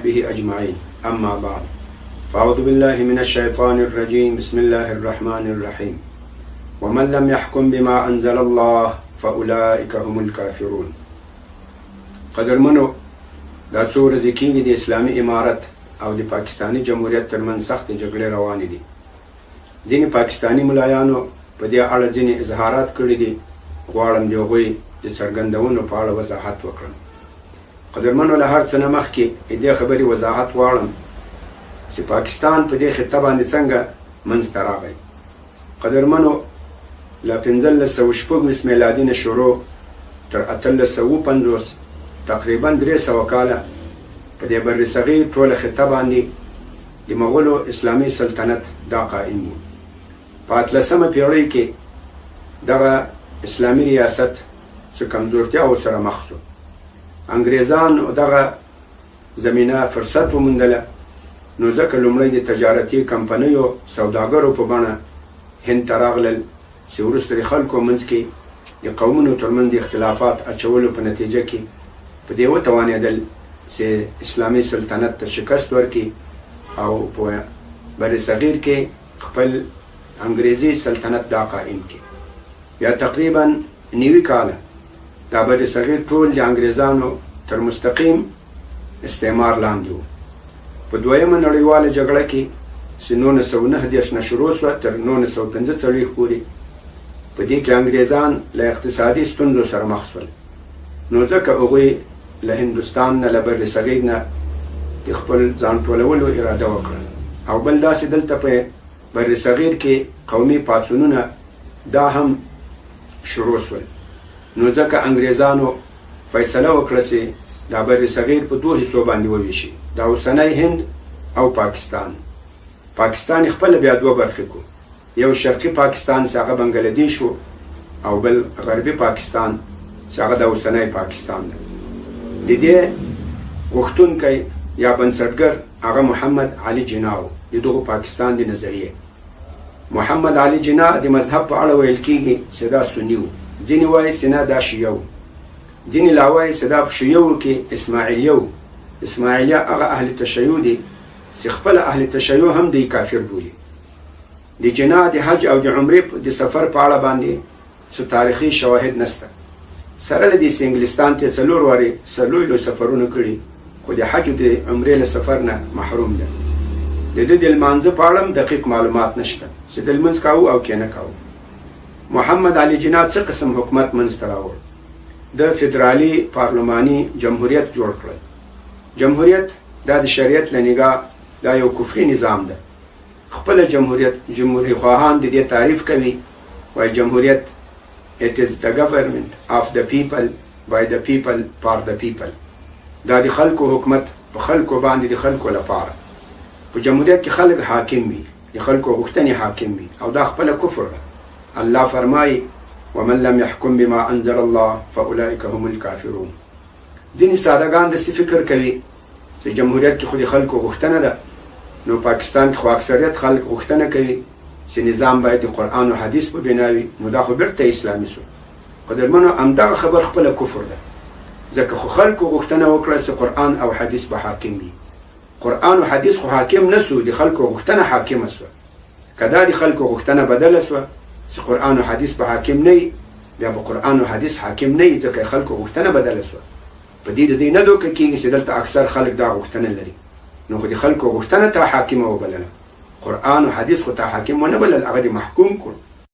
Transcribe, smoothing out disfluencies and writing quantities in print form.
وصحبه أجمعين. أما بعد، فأعوذ بالله من الشيطان الرجيم. بسم الله الرحمن الرحيم. ومن لم يحكم بما أنزل الله فأولئك هم الكافرون. قدرمنو دا څو ورځې کېږي د اسلامي امارت او د پاکستاني جمهوریت ترمنځ سختې جګړې روانې دي. ځینې پاکستاني ملایانو په دې اړه ځینې اظهارات کړي دي. غواړم د هغوی د څرګندونو په اړه وضاحت وکړم. قدرمنو، له هر څه نه مخکې د دې خبرې وضاحت غواړم چې پاکستان په دې خطه باندې څنګه منځته راغی. قدرمنو، له 1526 میلادي نه شروع تر 1850 تقریبا 300 کاله په دې بر صغیر ټوله خطه باندې د مغولو اسلامي سلطنت دا قائم و. په 18مه پیړۍ کې دغه اسلامي ریاست څه کمزورتیا ورسره مخ شو. انګریزان دغه زمینه فرصت وموندله، نو ځکه لومړی د تجارتي کمپنیو سوداګرو په بڼه هند ته راغلل چې وروسته د خلکو منځ کې د قومونو ترمنځ د اختلافات اچولو په نتیجه کې په دې وتوانېدل چې اسلامي سلطنت ته شکست ورکړي او په بر صغیر کې خپل انګریزي سلطنت دا قائم کړي. بیا تقریبا 90 کاله دا بر صغیر ټول د انګریزانو تر مستقیم استعمار لاندې و. په دویمه نړیواله جګړه کې چې 1909 نه شروع شوه تر 1945 پورې، په دې کې انګریزان له اقتصادي ستونزو سره مخ شول، نو ځکه هغوی له هندوستان نه له بر صغیر نه د خپل ځان ټولولو اراده وکړه. او بل داسې دلته په بر صغیر کې قومي پاڅونونه دا هم شروع شول، نو ځکه انګریزانو فیصله وکړه چې دا بر صغیر په دوه حصو باندې وویشي، دا اوسنی هند او پاکستان. پاکستان خپل بیا دوه برخې کو، یو شرقي پاکستان چې هغه بنګلادیش و، او بل غربي پاکستان چې هغه د اوسنی پاکستان ده. د دې غوښتونکی یا بنسټګر هغه محمد علي جناح د دغه پاکستان د نظریه. محمد علي جناح د مذهب په اړه ویل کېږي چې دا سني و، ځینې وایي چې نه دا شیعه و، ځینې لا وایي چې دا په شیعو کې اسماعیلیه و. اسماعیلیه هغه اهل تشیع دي چې خپل اهل تشیع هم دی کافر بولي. د جناح د حج او د عمرې د سفر په اړه باندې څه تاریخي شواهد نشته. سره له دې چې انګلستان ته 4 وارې سلوي سفرونه کړي، خو د حج او د عمرې له سفر نه محروم ده. د دې د لمانځه په اړه دقیق معلومات نشته چې د لمونځ کاوه او که نه کاوه. محمد علي جناح څه قسم حکومت منځته راوړ؟ د فدرالي پارلماني جمهوریت جوړ کړل. جمهوریت دا د شریعت له نگاه دا یو کفري نظام ده. خپل جمهوریت خواهان د دې تعریف کوي، وایي جمهوریت it is the government of the people by the people for the people. دا د خلکو حکومت په خلکو باندې د خلکو لپاره. په جمهوریت کې خلک حاکم وي، د خلکو غوښتنې حاکم وي، او دا خپل کفر ده. الله فرمایي ومن لم يحكم بما انزل الله فاولئك هم الكافرون. ځینې سادهګان داسې فکر کوي چې جمهوریت کې خو د خلکو غوښتنه ده، نو پاکستان کې خو اکثریت خلک غوښتنه کوي چې نظام باید د قرآن او حدیث په بنا وي، نو دا خو بیرته اسلامي شو. قدرمنو، همدغه خبر خپله کفر ده، ځکه خو خلکو غوښتنه وکړه چې قرآن او حدیث به حاکم وي. قرآن او حدیث خو حاکم نه سو، د خلکو غوښتنه حاکمه سوه. که دا د خلکو غوښتنه بدله سوه چې قرآن او حدیث به حاکم نه وي، بیا به قرآن او حدیث حاکم نه وي، ځکه خلکو غوښتنه بدله سوه. په دې د دې نه دوکه کېږي چې دلته اکثر خلک دا غوښتنه لري، نو خو د خلکو غوښتنه ته حاکمه وبلله. قرآن او حدیث خو ته حاکم ونه بلل، هغه دې محکوم کړ.